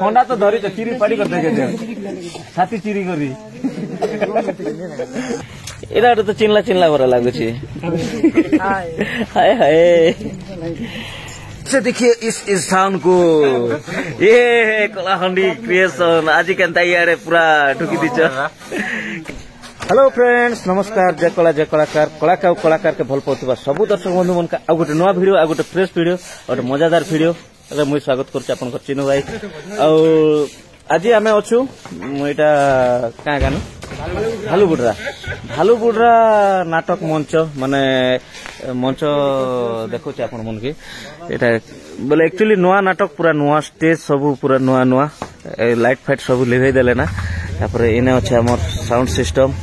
खंडा तो धरी चिरी पाड़ी कर छाती चिरी करी एटा तो चिनला चिनला बरा लगुच हाय हाय से देखिए इस स्थान को ये कलाखंडी क्रिएशन आज केनता यारे पूरा ढुकी दीच। हेलो फ्रेंड्स नमस्कार जय कला जय कलाकार कलाकार के भल पाउथबा सबु दर्शक बंधु मन का आ गोटे नुआ वीडियो आ गोटे फ्रेश वीडियो और मजादार वीडियो मुझे स्वागत कर चिन्ह भाई आज आम अच्छु एटा क्या गान भालुबुड्रा नाटक मंच माने मंच देखो आप मन के बोले एक्चुअली नुआ नाटक पूरा नुआ स्टेज सब पूरा नुआ नुआ लाइट फाइट सब लिभे देले ना इने अच्छे आम साउंड सिस्टम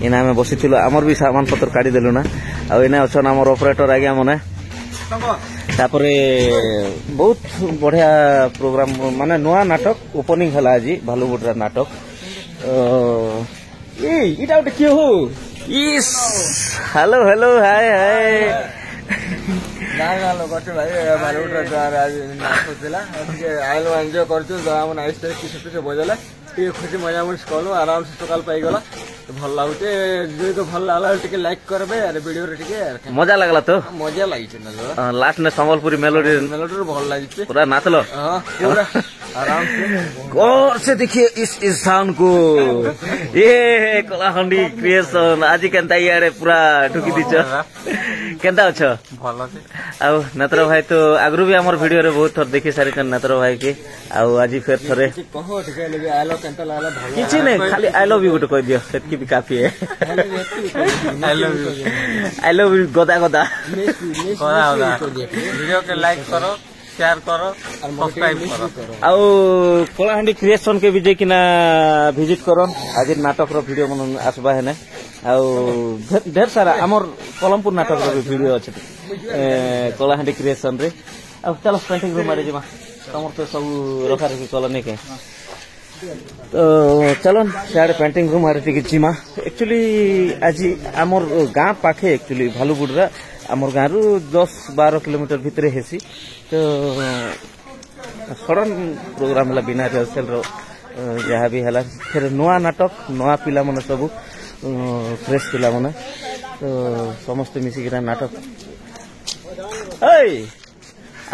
इना आम बसी आमर भी सामान पत्र काढ़ी देलु ना आने अच्छा आमर ऑपरेटर आज्ञा मने तापरे बहुत बढ़िया प्रोग्राम माने नुआ नाटक ओपनिंग हला आज भालुबुड्रा नाटक इटा गोटे किए हो इस हेलो हेलो हाय हाय लोक भाई भालुबुड्रा आज नाचुला आइल एंजॉय करछु नाइस किसी बजला खुशी मजा मज कलु आराम से सकाल पाईगला तो भल लगुचे जो भल लगला टिके लाइक करबे अरे वीडियो रे टिके मजा लागला तो मजा लागिछ ना लास्ट ने संबलपुरी मेलोडी भल लागिछ पूरा नाचलो हां पूरा आराम से गौर से देखिए इस स्थान को ये कलाखंडी क्रिएशन आज केनता यारे पूरा ढुकी दीच केनता अछ भल से आ नेत्र भाई तो आगरु भी हमर वीडियो रे बहुत थर देखि सारी नेत्र भाई के आ आज फिर थरे कहो टिके लगे आलो केनता लागला भल किछि नै खाली आई लव यू गुट कह दियो सेटकी भी काफी है आई लव यू गदा गदा वीडियो के लाइक करो शेयर करो और सब्सक्राइब करो आउ कलाहांडी क्रिएशन के भी जेकिना विजिट करो आज नाटक रो वीडियो मन आसबा है ना आउ ढेर सारा हमर कलमपुर नाटक रो वीडियो अछि कलाहांडी क्रिएशन रे अब चलो पेंटिंग रूम मारे जमा तमर तो सब रखा रखी कॉलोनी के तो चलो सियाड़े पेंटिंग रूम आरे टिके जिमा एक्चुअली आज आमर गाँ पाखे एक्चुअली भालुबुड्रा आमर गाँ रु 10-12 किलोमीटर भितर हेसी तो सडन प्रोग्राम है बिना रिहर्सल रो जहाँ भी है फिर नुआ नाटक नुआ पिला मन सब फ्रेश पिला मन तो समस्त मिसिक नाटक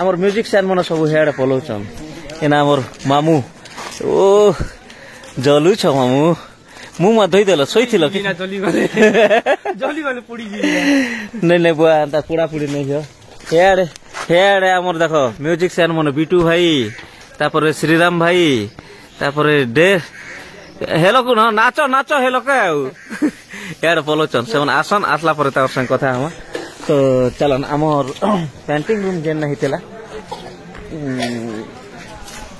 आमर म्यूजिक सैन मन सब हेड़े पलाउछन एना आमर मामू ओ जलु छ मामू मुँह में धोई देल सोई थिल नहीं बुआ अंता पोड़ा पुड़ी नहीं हो हेड़े हेड़े आमर देखो म्यूजिक सैन मन बिटू भाई तापर श्रीराम भाई तापर डे हेलो को नाचो नाचो हेलो के यार पलोचन से आसन आसला पर तार संग कथा हम तो चलन आमर पेंटिंग रूम जेन नहीं थिला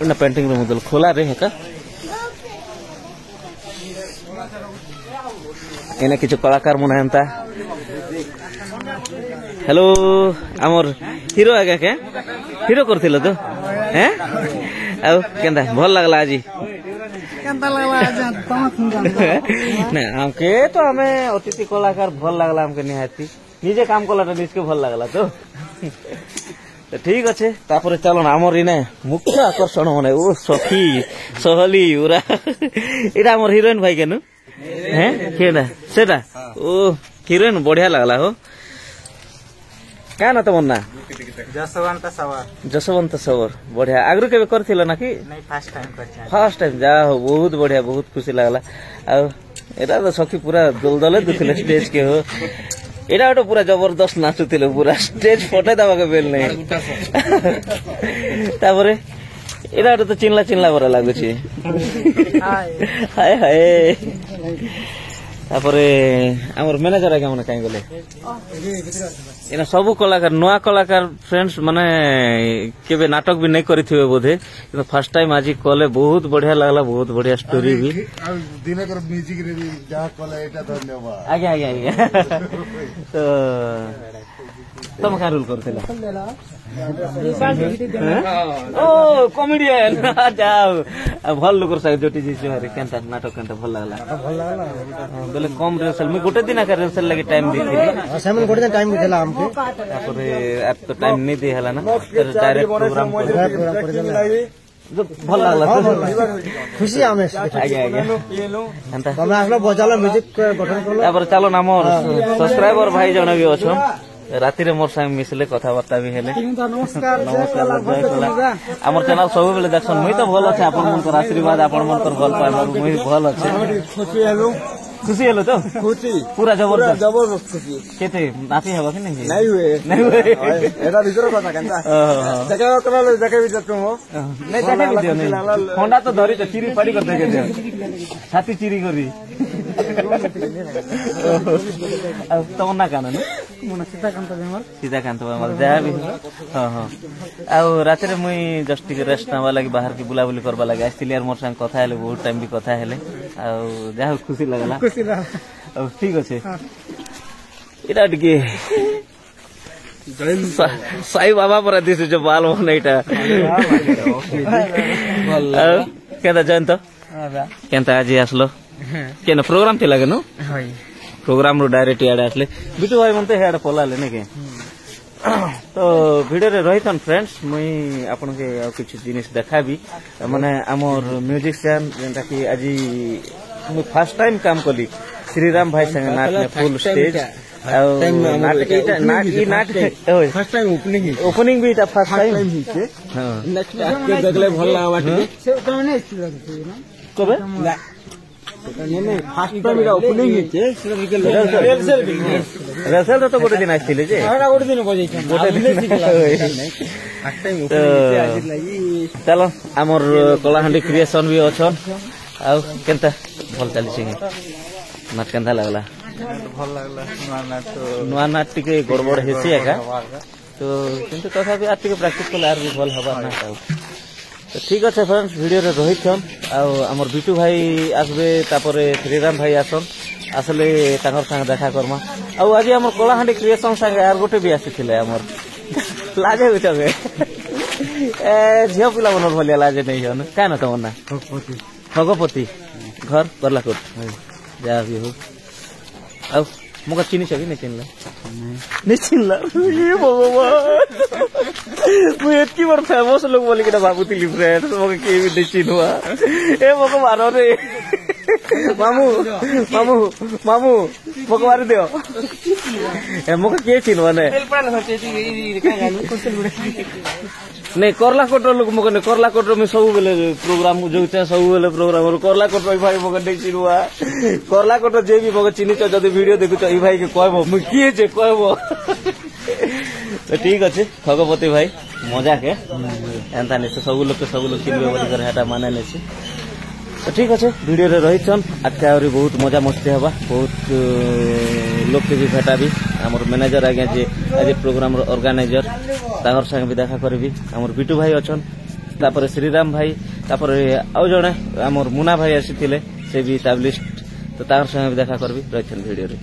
ना पेंटिंग रूम दल खोला रे है का एना किछु कलाकार मन हेंता हेलो आमर हीरो आगे के हीरो करथिलो तो हैं आउ केंदा भल लागला आजी केंदा लागला आज ना हमके तो हमें अतिथि कलाकार भल लागला हमके निहाती निजे काम कलाटा निजके भल लागला तो ठीक अच्छे तापर चलो आमर इने मुख्य आकर्षण माने ओ सखी सहली उरा इटा आमर हिरोइन भाई केनु हैं केना सेटा ओ हिरोइन बढ़िया लागला हो क्या ना तो मन्ना जसवंत सवर बढ़िया आगरु केबे करथिलो ना कि नहीं फर्स्ट टाइम जा हो बहुत बढ़िया बहुत खुशी लागला आ एटा तो सखी पूरा दलदले दुखले स्टेज के हो एटा गोटे पूरा जबरदस्त नाचुथिले पूरा स्टेज फटे दबा के बेल नहीं तापरे एटा गोटे तो चिनला चिनला बरा लागुछि हाय हाय तापरे हमर मैनेजर आगे माने काई गले एना सब कलाकार नया कलाकार फ्रेंड्स माने केबे नाटक भी नहीं करिथिबे बोधे तो फर्स्ट टाइम आज कले बहुत बढ़िया लागला बहुत बढ़िया स्टोरी भी दिनकर म्यूजिक रे जा कले एटा धन्यवाद आगे आगे आगे तो तुम क्या रोल करते ओ कॉमेडियन जाओ भल लोकर साइड जोटी जी से केनता नाटक केनता भल लागला बोले कम रिहर्सल में गोटे दिन का रिहर्सल लगे टाइम देथि सेमन गोटे दिन टाइम देला हमके तापरे अब तो टाइम नहीं दे हला ना डायरेक्ट प्रोग्राम जो भल लागला खुशी आमे आगे आगे एंता हमरा आसलो बजालो म्यूजिक गठन करलो तापर चलो ना मोर सब्सक्राइबर भाई जण भी अछन राति रे मोर संग मिसले कथाबार्ता भी हेले नमस्कार हमर चैनल सब बेले देखसन मुई तो भल अछि आपन मन कर आशीर्वाद आपन मन कर भल पाइबार मुई भल अछि खुशी हेलो तो खुशी पूरा जबरदस्त जबरदस्त खुशी केते नाची हेबा कि नहीं नहीं हुए एटा भीतर कथा केनता जगह करले जगह भी जतु हो नहीं जाके भी दियो नहीं होंडा तो धरी तो चिरी पड़ी कर देके दियो छाती चिरी करी अब तो ना काना न मन सीताकांत बेमर जा भी हां हां आ रात रे मुई जस्ट टिक रेस्ट नावा लागि बाहर की बुलाबुली करबा लागि आस्तिली यार मोर संग कथा हेले बहुत टाइम भी कथा हेले आ जा खुशी लागला अब ठीक अछि इटा टिके साई बाबा पर दिस जो बाल हो नैटा केदा जयंत केनता आज आसलो केन प्रोग्राम थिला केनो हाय प्रोग्राम रो डायरेक्ट याड आसले बिटू भाई मनते हेड पलाले ने के तो वीडियो रे रहितन फ्रेंड्स मुई आपन के कुछ जिनिस देखाबी माने हमर म्यूजिशियन जेंटा कि आज मुई फर्स्ट टाइम काम कली श्रीराम भाई संग नाच में full stage first time opening भी इटा फर्स्ट टाइम ही के हां नेक्स्ट आके देखले भल लागबा से तो नहीं अच्छी लगती ना कबे नहीं फर्स्ट टाइम इटा ओपनिंग ही के रेसल तो गोटे दिन आइथिले जे आरा गोटे दिन बजै छै गोटे दिन फर्स्ट टाइम ओपनिंग के आज लागि चलो हमर कलाहांडी क्रिएशन भी अछन आ केनता भल चली छै नाच केनता लागला भल लागला नुआ नाच टिके गड़बड़ हेसी एका तो किंतु तथापि आज टिके प्रैक्टिस कले आर भी भल हबा ना तो ठीक আছে फ्रेंड्स वीडियो रे रहिथन आ हमर बिटू भाई आसबे तापरे श्रीराम भाई आसन आसले ताकर संग देखा करमा आ आज हमर कलाहांडी क्रिएशन संग यार गोटे भी आसीथिले हमर लागे उठबे ए झियो पिला मनर भलिया लागे नहीं हन का न तमन्ना भगवती घर करलाकोट जा भी हो अब मका चिनी छ कि नहीं चिनला नहीं चिनला ये भगवान मुझे इतनी बार फेमस लोग बोले कि ना बाबू तिली फ्रेंड मका के भी नहीं चिनवा ए मका मारो रे मामू मामू मामू मका मार दियो ए मका के चिनवा ने नहीं करलाकोट लोग मका ने करलाकोट में सब बेले प्रोग्राम जो छै सब बेले प्रोग्राम करलाकोट भाई मका नहीं चिनवा करलाकोट जे भी मका चिनी छ जदी वीडियो देखु छ ई भाई के कहबो मु किए जे कहबो तो ठीक अच्छे भगवती भाई मजा के एंता नहीं सब लोग चिन्हबे बोली कर हेटा माने नहीं तो ठीक अच्छे वीडियो रे रहिछन आज के और बहुत मजा मस्ती हवा बहुत लोग के भी भेटा भी हमर मैनेजर आगे जे आज प्रोग्राम रो ऑर्गेनाइजर तागर संग भी देखा करबी हमर बिटू भाई अछन तापर श्रीराम भाई तापर आउ जणे हमर मुना भाई आसीथिले से भी एस्टैब्लिश्ड तो तागर संग भी देखा करबी रहिछन वीडियो रे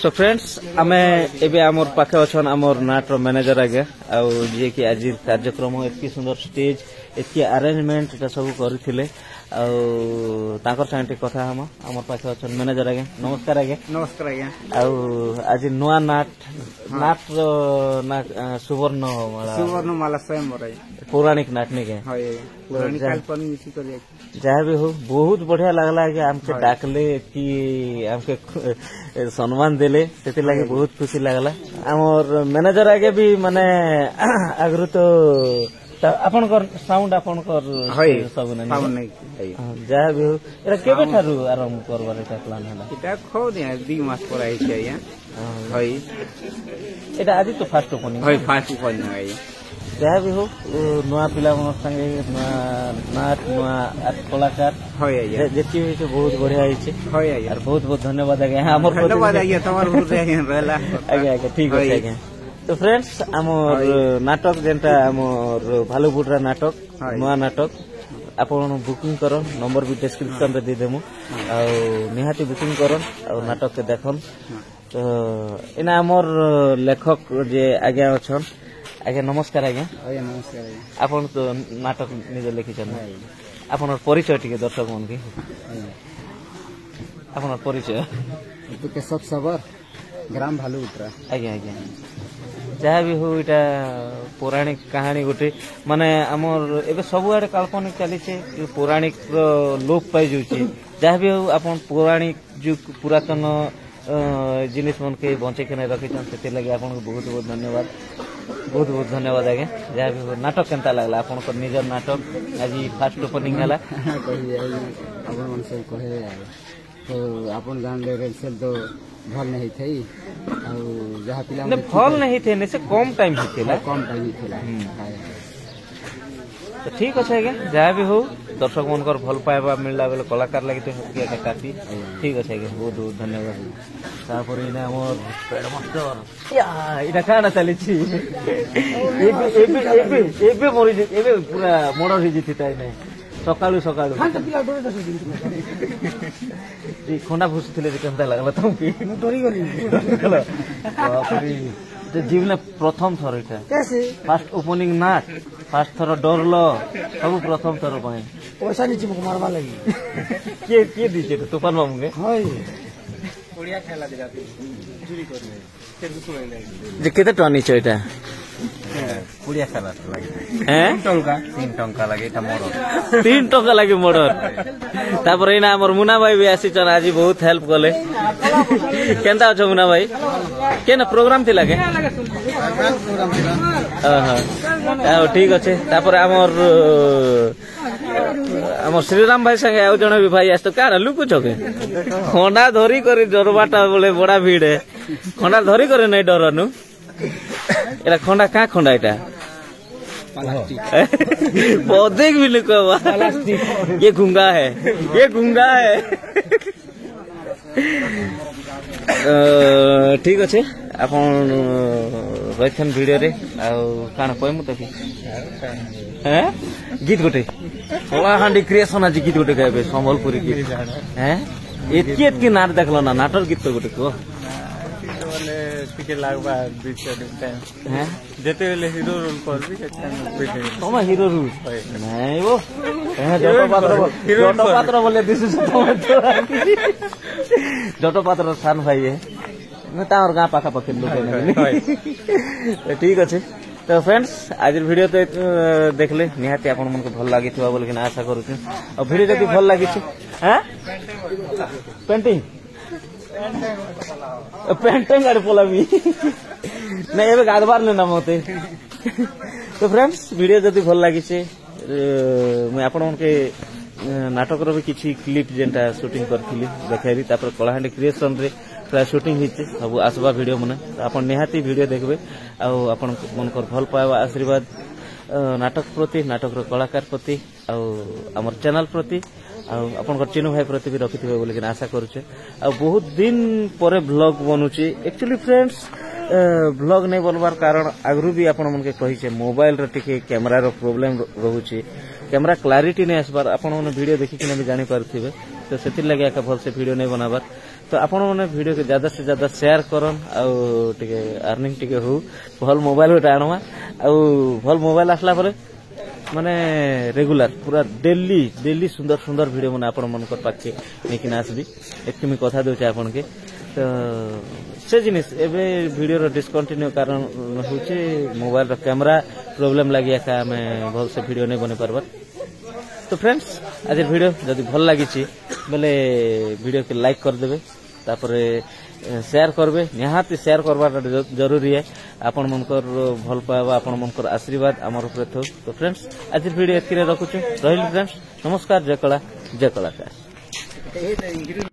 सो फ्रेंड्स आमे एबे आमर पाखे अछन आमर नाटर मैनेजर आगे आउ जे कि आज कार्यक्रम एतकी सुंदर स्टेज एतकी अरेंजमेंट एटा सब करथिले आउ ताकर साथे कथा हम आमर पाखे अछन मैनेजर आगे नमस्कार आगे नमस्कार आज्ञा आउ आज नुआ नाट सुवर्ण माला स्वयं बराई पौराणिक नाट ने के हाय पौराणिक काल्पनिक मिसी कर जहाँ भी हो बहुत बढ़िया लगला कि हमके डाकले कि हमके सम्मान देले से लगे बहुत खुशी लगला आमर मैनेजर आगे भी माने आगरु तो आपन कर साउंड आपन कर सब नै जहाँ भी हो एरा केबे थारु आरंभ करबार एटा प्लान हला एटा खौ दे 2 मास पर आइ छै या हाय एटा आज तो फास्ट ओपनिंग हाय फास्ट ओपनिंग है जहाँ भी हो नुआ पिला संगे नाट नुआ कलाकार जेती होइसे बहुत बढ़िया होइसे और बहुत बहुत धन्यवाद आगे हमर धन्यवाद आगे तमर बहुत रहला आगे आगे ठीक है आगे तो फ्रेंड्स हमर नाटक जेंटा हमर भालुपुटरा नाटक नुआ नाटक आपन बुकिंग करन नंबर भी डिस्क्रिप्शन रे दे देमु आ निहाती बुकिंग करन और नाटक के देखन तो इना हमर लेखक जे आगे अछन आगे नमस्कार आज्ञा नमस्कार आपन तो नाटक निजे लिखिछन आपन परिचय टिके दर्शक मन के आपन परिचय तो केशव सबर ग्राम भालुपुटरा आज्ञा आज्ञा जहाँ भी हो इटा पौराणिक कहानी गोटे माने हमर एबे सब आडे काल्पनिक चली छे पौराणिक लोप पाई जाउछे जहाँ भी हो आपन पौराणिक जुग पुरातन जिनिस मन के बंचे के रखिछन सेते लागि आपन को बहुत बहुत धन्यवाद बहुत बहुत धन्यवाद आगे जहाँ भी नाटक केनता लगला आपन को निजर नाटक आज फास्ट ओपनिंग हला अपन मन से कहे तो अपन जान ले रेल तो भल नहीं थई आ जहाँ पिला ने फल नहीं थे ने से कम टाइम हितेला तो ठीक अच्छे आगे जहाँ भी हो दर्शक मन कर भल पाइबा मिलला बेले कलाकार लागि तो हकिया काफी ठीक अच्छे आगे बहुत बहुत धन्यवाद तापर इना हमर पेड मास्टर या इटा खाना चली छी एबे मोरी एबे पूरा मोडर हि जिति ताई नै सकाळु सकाळु ए खोंडा भुसथिले जे केनता लागला तमकी डरी गली बापरे तो जीवन प्रथम थर इटा कैसे फास्ट ओपनिंग नाट फास्ट थर डरलो सब प्रथम थर पाए पैसा नीचे मुख मारबा लगी के दिजे तूफान मामू के हाय ओडिया खेला दिला चोरी करले फिर सुनले जे केते टनी छ इटा ओडिया खेला लागि हैं 3 टंका लागि इटा मोडर 3 टंका लागि मोडर तापर इना हमर मुना भाई भी आसी छन आज बहुत हेल्प करले केनता छ मुना भाई केना प्रोग्राम थिला के हां ठीक अच्छे तापर हमर श्रीराम भाई संगे आउ जण भी भाई आस्तो काना लुकु छके खोंडा धरी करे डरबाटा बोले बड़ा भीड़ है खोंडा धरी करे नै डरनु एला खोंडा का खोंडा एटा पौधे भी लुकवा प्लास्टिक ये घुंगा है ठीक अच्छे आपन रखन वीडियो रे आ काना कहमु त हैं गीत गोटे कलाहांडी क्रिएशन आज गीत गोटे गाबे संबलपुरी गीत हैं एतकी नाट देखलो ना नाटर गीत तो गोटे को बोले टिके लागबा बीच टाइम हैं जेते बेले हीरो रोल करबी तमा हीरो रोल नहीं वो जटो पात्र बोले दिस जटो पात्र सान भाई है न तार गां पाखा पाखे लोग ठीक अच्छे तो फ्रेंड्स आज वीडियो तो देखले निहाती आपन मन को भल लागि थवा बोल के आशा करू छी और वीडियो जदी भल लागि छी हैं पेंटिंग आरे पोलाबी नहीं एबे गादबार लेना मते तो फ्रेंड्स वीडियो जदी भल लागि छी मैं आपन मन के नाटक रो भी किछि क्लिप जेंटा शूटिंग करथिली देखाइली तापर कलाहांडी क्रिएशन रे प्राय शूटिंग हिचे सब आसबा वीडियो मने आपन निहाती वीडियो देखबे आ आपन मन कर भल पावा आशीर्वाद नाटक प्रति नाटक रो कलाकार प्रति आ हमर चैनल प्रति आ आपन चिन्ह भाई प्रति भी रखिथिबे बोले कि आशा करूचे आ बहुत दिन परे ब्लॉग बनुची एक्चुअली फ्रेंड्स ब्लॉग नहीं बनवार कारण आगरू भी आपन मन के कहि छे मोबाइल रे टिके कैमरा रो प्रॉब्लम रहूची कैमरा क्लैरिटी नहीं आसबार आपन वीडियो देखि कि भी जानि पारथिबे तो सेति लगे का भल से वीडियो नहीं बनाबार तो आपण मैंने वीडियो के ज्यादा से ज्यादा शेयर करन आउ टिके अर्निंग टिके हो भल मोबाइल गोटे आणवा आउ भल मोबाइल आसला परे माने रेगुलर पूरा डेली सुंदर सुंदर वीडियो माने आपण मन कर पाके लेकिन आसबी एतके मी कथा देउछ आपण के तो से जिनिस एबे वीडियो रो डिस्कंटिन्यू कारण होचे मोबाइल रो कैमरा प्रॉब्लम लागिया का मैं भल से वीडियो नहीं बने परबा। तो फ्रेंड्स आज वीडियो जदि भल लागिछि बोले वीडियो के लाइक कर देबे तापरे शेयर करबे निहाती शेयर करबा जरूरी है आपण मनकर भल पावा आपण मनकर आशीर्वाद हमर ऊपर थो। तो फ्रेंड्स आज वीडियो एतके रखुछु रहिल फ्रेंड्स नमस्कार जय कला का।